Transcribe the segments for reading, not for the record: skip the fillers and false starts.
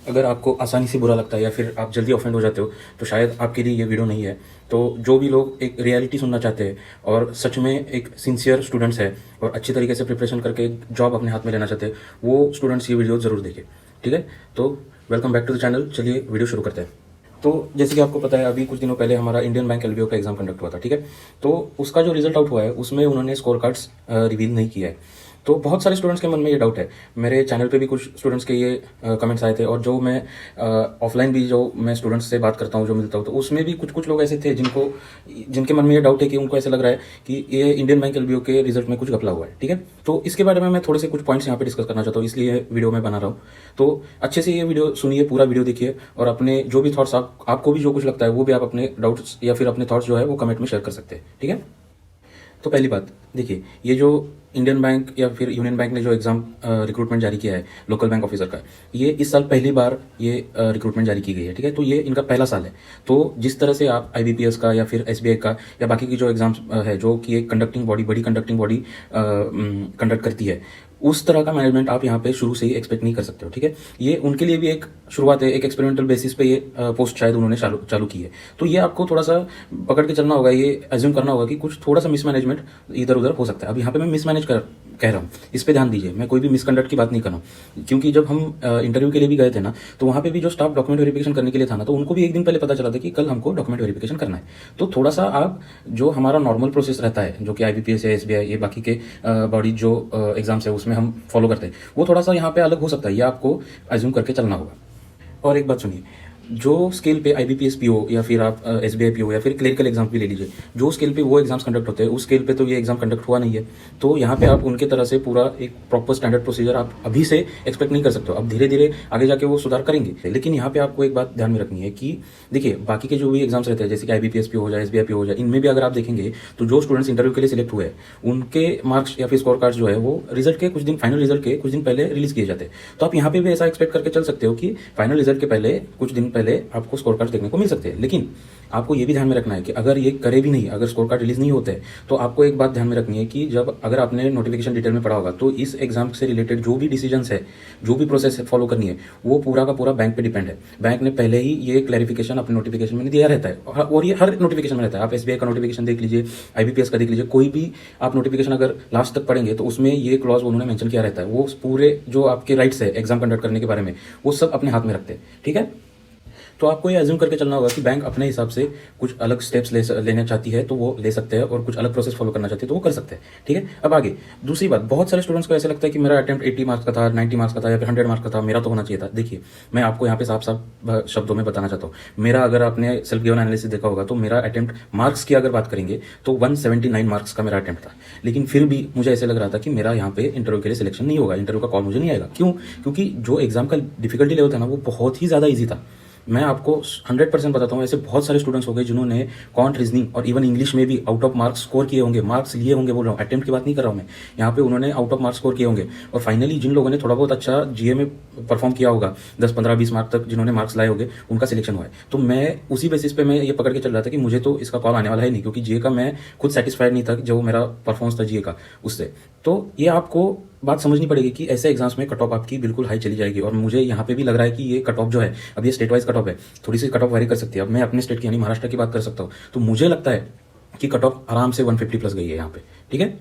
अगर आपको आसानी से बुरा लगता है या फिर आप जल्दी ऑफेंड हो जाते हो तो शायद आपके लिए ये वीडियो नहीं है। तो जो भी लोग एक रियलिटी सुनना चाहते हैं और सच में एक सिंसियर स्टूडेंट्स है और अच्छी तरीके से प्रिपरेशन करके जॉब अपने हाथ में लेना चाहते हैं, वो स्टूडेंट्स ये वीडियो ज़रूर देखें। ठीक है, तो welcome back to the channel. चलिए वीडियो शुरू करते हैं। तो जैसे कि आपको पता है, अभी कुछ दिनों पहले हमारा इंडियन बैंक एलबीओ का एग्जाम कंडक्ट हुआ था। ठीक है, तो उसका जो रिजल्ट आउट हुआ है उसमें उन्होंने स्कोर कार्ड्स रिवील नहीं किया है। तो बहुत सारे स्टूडेंट्स के मन में ये डाउट है। मेरे चैनल पे भी कुछ स्टूडेंट्स के ये कमेंट्स आए थे और जो मैं ऑफलाइन भी जो मैं स्टूडेंट्स से बात करता हूँ, जो मिलता हूँ, तो उसमें भी कुछ कुछ लोग ऐसे थे जिनके मन में ये डाउट है कि उनको ऐसा लग रहा है कि ये इंडियन बैंक एलबीओ के रिजल्ट में कुछ घपला हुआ है। ठीक है, तो इसके बारे में मैं थोड़े से कुछ पॉइंट्स यहाँ पे डिस्कस करना चाहता हूँ, इसलिए वीडियो में बना रहा हूँ। तो अच्छे से ये वीडियो सुनिए, पूरा वीडियो देखिए और अपने जो भी थॉट्स आपको भी जो कुछ लगता है वो भी आप अपने डाउट्स या फिर अपने थॉट्स जो है वो कमेंट में शेयर कर सकते हैं। ठीक है, तो पहली बात देखिए, ये जो इंडियन बैंक या फिर यूनियन बैंक ने जो एग्जाम रिक्रूटमेंट जारी किया है लोकल बैंक ऑफिसर का, ये इस साल पहली बार ये रिक्रूटमेंट जारी की गई है। ठीक है, तो ये इनका पहला साल है। तो जिस तरह से आप आईबीपीएस का या फिर एसबीआई का या बाकी की जो एग्जाम्स है, जो कि एक कंडक्टिंग बॉडी, बड़ी कंडक्टिंग बॉडी कंडक्ट करती है, उस तरह का मैनेजमेंट आप यहाँ पे शुरू से ही एक्सपेक्ट नहीं कर सकते हो। ठीक है, ये उनके लिए भी एक शुरुआत है, एक एक्सपेरिमेंटल बेसिस पे ये पोस्ट शायद उन्होंने चालू की है। तो ये आपको थोड़ा सा पकड़ के चलना होगा, ये एज्यूम करना होगा कि कुछ थोड़ा सा मिसमैनेजमेंट इधर उधर हो सकता है। अब यहाँ पे मैं मिसमैनेज कह रहा हूँ, इस पे ध्यान दीजिए। मैं कोई भी मिसकंडक्ट की बात नहीं कर रहा हूँ, क्योंकि जब हम इंटरव्यू के लिए भी गए थे ना, तो वहाँ पे भी जो स्टाफ डॉक्यूमेंट वेरिफिकेशन करने के लिए था ना, तो उनको भी एक दिन पहले पता चला था कि कल हमको डॉक्यूमेंट वेरिफिकेशन करना है। तो थोड़ा सा आप जो हमारा नॉर्मल प्रोसेस रहता है, जो कि आईबीपीएस या एसबीआई ये बाकी के बॉडी जो एग्जाम्स है उसमें हम फॉलो करते हैं, वो थोड़ा सा यहाँ पे अलग हो सकता है। ये आपको एज्यूम करके चलना होगा। और एक बात सुनिए, जो स्केल पे आईबीपीएस पीओ या फिर आप एसबीआई पीओ या फिर क्लरिकल एग्जाम भी ले लीजिए, जो स्केल पे वो एग्जाम्स कंडक्ट होते हैं उस स्केल पे तो ये एग्जाम कंडक्ट हुआ नहीं है। तो यहाँ पे आप उनके तरह से पूरा एक प्रॉपर स्टैंडर्ड प्रोसीजर आप अभी से एक्सपेक्ट नहीं कर सकते हो। अब धीरे धीरे आगे जाके वो सुधार करेंगे। लेकिन यहाँ पे आपको एक बात ध्यान में रखनी है कि देखिए, बाकी के जो भी एग्जाम्स रहते हैं, जैसे कि आईबीपीएस पीओ हो जाए, एसबीआई पीओ हो जाए, इनमें भी अगर आप देखेंगे तो जो स्टूडेंट्स इंटरव्यू के लिए सिलेक्ट हुए हैं, उनके मार्क्स या फिर स्कोर कार्ड जो है वो रिजल्ट के कुछ दिन, फाइनल रिजल्ट के कुछ दिन पहले रिलीज किए जाते हैं। तो आप यहाँ पे भी ऐसा एक्सपेक्ट करके चल सकते हो कि फाइनल रिजल्ट के पहले कुछ दिन पहले आपको स्कोर कार्ड देखने को मिल सकते हैं। लेकिन आपको ये भी ध्यान में रखना है कि अगर ये करे भी नहीं, अगर स्कोर कार्ड रिलीज नहीं होते हैं, तो आपको एक बात ध्यान में रखनी है कि जब अगर आपने नोटिफिकेशन डिटेल में पढ़ा होगा, तो इस एग्जाम से रिलेटेड जो भी डिसीजंस है, जो भी प्रोसेस फॉलो करनी है, वो पूरा का पूरा बैंक पे डिपेंड है। बैंक ने पहले ही ये क्लैरिफिकेशन अपने नोटिफिकेशन में दिया रहता है और ये हर नोटिफिकेशन में रहता है। आप एसबीआई का नोटिफिकेशन देख लीजिए, आईबीपीएस का देख लीजिए, कोई भी आप नोटिफिकेशन अगर लास्ट तक पढ़ेंगे तो उसमें ये क्लॉज उन्होंने मेंशन किया रहता है। वो पूरे जो आपके राइट्स है एग्जाम कंडक्ट करने के बारे में, वो सब अपने हाथ में रखते हैं। ठीक है, तो आपको ये एज्यूम करके चलना होगा कि बैंक अपने हिसाब से कुछ अलग स्टेप्स लेना चाहती है तो वो ले सकते हैं, और कुछ अलग प्रोसेस फॉलो करना चाहती है तो वो कर सकते हैं। ठीक है, अब आगे दूसरी बात, बहुत सारे स्टूडेंट्स को ऐसा लगता है कि मेरा अटेम्प्ट 80 मार्क्स का था, 90 मार्क्स का था या फिर 100 मार्क्स का था, मेरा तो होना चाहिए था। देखिए, मैं आपको यहाँ पे साफ साफ शब्दों में बताना चाहता हूँ, मेरा अगर आपने सेल्फ गिवन एनालिसिस देखा होगा तो मेरा अटेम्प्ट मार्क्स की अगर बात करेंगे तो 179 मार्क्स का मेरा अटेम्प्ट था। लेकिन फिर भी मुझे ऐसे लग रहा था कि मेरा यहाँ पे इंटरव्यू के लिए सिलेक्शन नहीं होगा, इंटरव्यू का कॉल मुझे नहीं आएगा। क्यों? क्योंकि जो एग्जाम का डिफिकल्टी लेवल था ना, वो बहुत ही ज़्यादा ईजी था। मैं आपको 100% बताता हूँ, ऐसे बहुत सारे स्टूडेंट्स हो गए जिन्होंने क्वांट, रीजनिंग और इवन इंग्लिश में भी आउट ऑफ मार्क्स स्कोर किए होंगे, मार्क्स लिए होंगे। बोल रहा हूँ, अटेम्प्ट की बात नहीं कर रहा हूँ मैं यहाँ पे, उन्होंने आउट ऑफ मार्क्स स्कोर किए होंगे। और फाइनली जिन लोगों ने थोड़ा बहुत अच्छा जीए में परफॉर्म किया होगा, 10, 15, 20 मार्क्स तक जिन्होंने मार्क्स लाए होंगे, उनका सिलेक्शन हुआ है। तो मैं उसी बेसिस पे मैं ये पकड़ के चल रहा था कि मुझे तो इसका कॉल आने वाला है नहीं, क्योंकि जीए का मैं खुद सेटिस्फाइड नहीं था जो मेरा परफॉर्मेंस था जीए का उससे। तो ये आपको बात समझनी पड़ेगी कि ऐसे एग्जाम्स में कट ऑफ आपकी बिल्कुल हाई चली जाएगी। और मुझे यहाँ पे भी लग रहा है कि ये कट ऑफ जो है, अब ये स्टेट वाइज कट ऑफ है, थोड़ी सी कट ऑफ वेरी कर सकती है। अब मैं अपने स्टेट की यानी महाराष्ट्र की बात कर सकता हूँ, तो मुझे लगता है कि कट ऑफ आराम से 150 प्लस गई है यहाँ पे। ठीक है,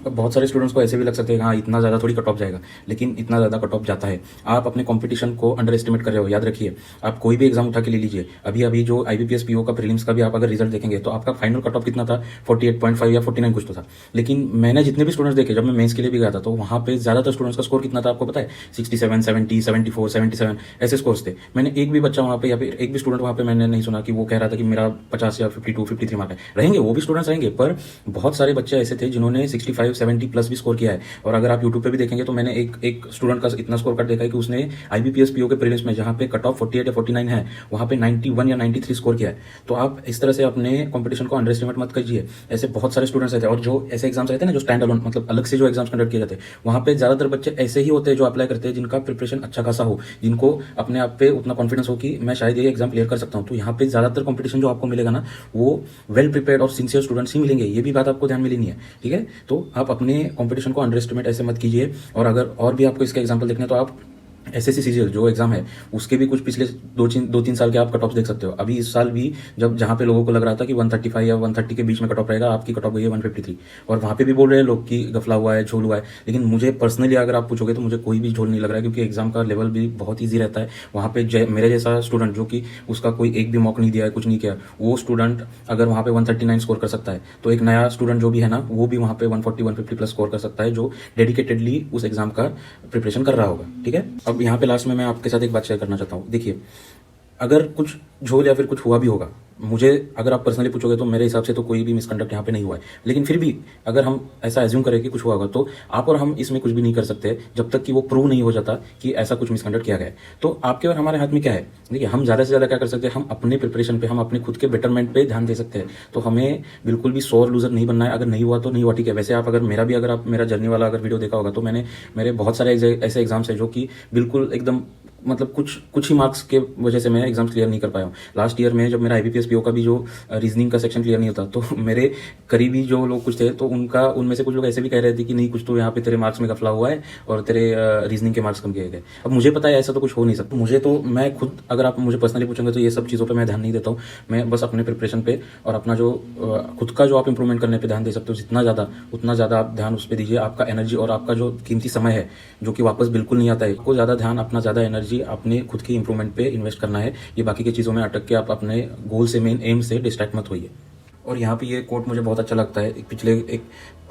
अब बहुत सारे स्टूडेंट्स को ऐसे भी लग सकते हैं हाँ इतना ज़्यादा थोड़ी कट ऑफ जाएगा, लेकिन इतना ज़्यादा कट ऑफ जाता है। आप अपने कंपटीशन को अंडर एस्टिमेट कर रहे हो। याद रखिए, आप कोई भी एग्जाम उठा के ले लीजिए, अभी अभी जो आईबीपीएस पीओ का प्रीलिम्स का भी आप अगर रिजल्ट देखेंगे तो आपका फाइनल कट ऑफ कितना था, 48.5 या 49 कुछ तो था। लेकिन मैंने जितने भी स्टूडेंट्स देखे, जब मैं मेंस के लिए भी गया था, तो वहाँ पे ज़्यादातर स्टूडेंट्स का स्कोर कितना था आपको पता है? 67, 70, 74, 77 ऐसे स्कोर्स थे। मैंने एक भी बच्चा वहाँ पे या फिर एक भी स्टूडेंट वहाँ पे मैंने नहीं सुना कि वो कह रहा था कि मेरा 50 या 52, 53 मार्क है। रहेंगे वो भी स्टूडेंट्स रहेंगे, पर बहुत सारे बच्चे ऐसे थे जिन्होंने 65, 70 प्लस भी स्कोर किया है। और अगर आप यूट्यूब पे भी देखेंगे तो मैंने एक स्टूडेंट का इतना स्कोर कार्ड देखा है कि उसने आईबीपीएस पीओ के प्रीलिम्स में, जहां पे कट ऑफ 48 या 49 है, वहां पे 91 या 93 स्कोर किया है। तो आप इस तरह से अपने कंपटीशन को अंडर एस्टिमेट मत कीजिए। ऐसे बहुत सारे स्टूडेंट्स रहते हैं, और जो ऐसे एग्जाम्स रहते हैं ना जो स्टैंड अलोन, मतलब अलग से जो एग्जाम्स कंडक्ट किए जाते हैं, वहां पे ज्यादातर बच्चे ऐसे ही होते हैं जो अप्लाई करते हैं, जिनका प्रिपरेशन अच्छा खासा हो, जिनको अपने आप पे उतना कॉन्फिडेंस हो कि मैं शायद ये एग्जाम क्लियर कर सकता हूँ। तो यहाँ पे ज्यादातर कंपटीशन जो आपको मिलेगा ना, वो वेल प्रिपेयर्ड और सिंसियर स्टूडेंट्स ही मिलेंगे। ये भी बात आपको ध्यान में लेनी है। ठीक है, तो आप अपने कंपटीशन को अंडर एस्टिमेट ऐसे मत कीजिए। और अगर और भी आपको इसका एग्जांपल देखना है तो आप एसएससी सीजीएल जो एग्जाम है उसके भी कुछ पिछले 2-3 साल के आप कट ऑफ देख सकते हो। अभी इस साल भी जब जहाँ पे लोगों को लग रहा था कि 135 या 130 के बीच में कट ऑफ रहेगा, आपकी कट ऑफ गई है 153, और वहाँ पे भी बोल रहे हैं लोग कि गफला हुआ है, झोल हुआ है। लेकिन मुझे पर्सनली अगर आप पूछोगे तो मुझे कोई भी झोल नहीं लग रहा है, क्योंकि एग्जाम का लेवल भी बहुत ईजी रहता है। वहाँ पे मेरे जैसा स्टूडेंट जो कि उसका कोई एक भी मॉक नहीं दिया है, कुछ नहीं किया, वो स्टूडेंट अगर वहाँ पे 139 स्कोर कर सकता है, तो एक नया स्टूडेंट जो भी है ना, वो भी वहाँ पे 140-150 प्लस स्कोर कर सकता है, जो डेडिकेटेडली उस एग्जाम का प्रिपरेशन कर रहा होगा। ठीक है, अब यहाँ पे लास्ट में मैं आपके साथ एक बात शेयर करना चाहता हूँ। देखिए, अगर कुछ झोल या फिर कुछ हुआ भी होगा, मुझे अगर आप पर्सनली पूछोगे तो मेरे हिसाब से तो कोई भी मिसकंडक्ट यहाँ पे नहीं हुआ है। लेकिन फिर भी अगर हम ऐसा एज्यूम करें कि कुछ हुआ होगा, तो आप और हम इसमें कुछ भी नहीं कर सकते जब तक कि वो प्रूव नहीं हो जाता कि ऐसा कुछ मिसकंडक्ट किया गया है। तो आपके और हमारे हाथ में क्या है? देखिए, हम ज़्यादा से ज़्यादा क्या कर सकते हैं, हम अपने प्रिपरेशन पे, हम अपने खुद के बेटरमेंट पे ध्यान दे सकते हैं। तो हमें बिल्कुल भी सोर लूजर नहीं बनना है। अगर नहीं हुआ तो नहीं हुआ, ठीक है। वैसे आप अगर आप मेरा जर्नी वाला अगर वीडियो देखा होगा, तो मेरे बहुत सारे ऐसे एग्जाम्स है जो कि बिल्कुल एकदम मतलब कुछ ही मार्क्स के वजह से मैं एग्जाम्स क्लियर नहीं कर पाया हूँ। लास्ट ईयर में जब मेरा IBPS PO का भी जो रीजनिंग का सेक्शन क्लियर नहीं होता, तो मेरे करीबी जो लोग कुछ थे, तो उनमें से कुछ लोग ऐसे भी कह रहे थे कि नहीं, कुछ तो यहाँ पे तेरे मार्क्स में गफला हुआ है और तेरे रीजनिंग के मार्क्स कम किए गए। अब मुझे पता है ऐसा तो कुछ हो नहीं सकता। मैं खुद, अगर आप मुझे पर्सनली पूछेंगे तो ये सब चीज़ों पर मैं ध्यान नहीं देता हूँ। मैं बस अपने प्रिपरेशन पे और अपना जो खुद का जो आप इंप्रूवमेंट करने पे ध्यान दे सकते हो, उतना ज़्यादा आप ध्यान उस पर दीजिए। आपका एनर्जी और आपका जो कीमती समय है, जो कि वापस बिल्कुल नहीं आता है, आपको ज़्यादा ध्यान, अपना ज़्यादा एनर्जी अपने खुद की इंप्रूवमेंट पे इन्वेस्ट करना है। ये बाकी की चीज़ों में अटक के आप अपने गोल से, मेन एम से डिस्ट्रैक्ट मत होइए। और यहाँ पे ये कोट मुझे बहुत अच्छा लगता है। पिछले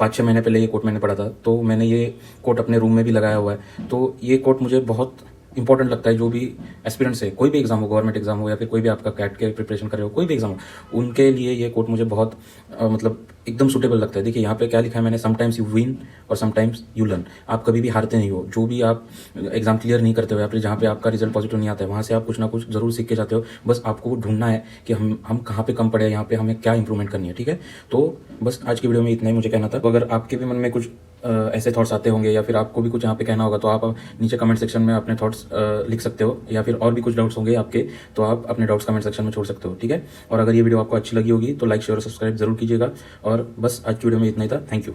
5-6 महीने पहले ये कोट मैंने पढ़ा था, तो मैंने ये कोट अपने रूम में भी लगाया हुआ है। तो ये कोट मुझे बहुत इंपॉर्टेंट लगता है। जो भी एस्पिरेंट्स है, कोई भी एग्जाम हो, गवर्नमेंट एग्जाम हो या फिर कोई भी आपका कैट के प्रिपरेशन कर रहे हो, कोई भी एग्जाम हो, उनके लिए ये कोट मुझे बहुत मतलब एकदम सुटेबल लगता है। देखिए, यहाँ पे क्या लिखा है मैंने, समटाइम्स यू विन और समटाइम्स यू लर्न। आप कभी भी हारते नहीं हो। जो भी आप एग्जाम क्लियर नहीं करते हो या फिर जहाँ पे आपका रिजल्ट पॉजिटिव नहीं आता है, वहाँ से आप कुछ ना कुछ जरूर सीख के जाते हो। बस आपको ढूंढना है कि हम कहाँ पे कम पड़े हैं, यहाँ पे हमें क्या इंप्रूवमेंट करनी है। ठीक है, तो बस आज की वीडियो में इतना ही मुझे कहना था। तो अगर आपके भी मन में कुछ ऐसे थॉट्स आते होंगे या फिर आपको भी कुछ यहाँ पे कहना होगा, तो आप नीचे कमेंट सेक्शन में अपने थॉट्स लिख सकते हो, या फिर और भी कुछ डाउट्स होंगे आपके, तो आप अपने डाउट्स कमेंट सेक्शन में छोड़ सकते हो। ठीक है, और अगर ये वीडियो आपको अच्छी लगी होगी तो लाइक, शेयर और सब्सक्राइब जरूर कीजिएगा। और बस आज की वीडियो में इतना ही था। Thank you.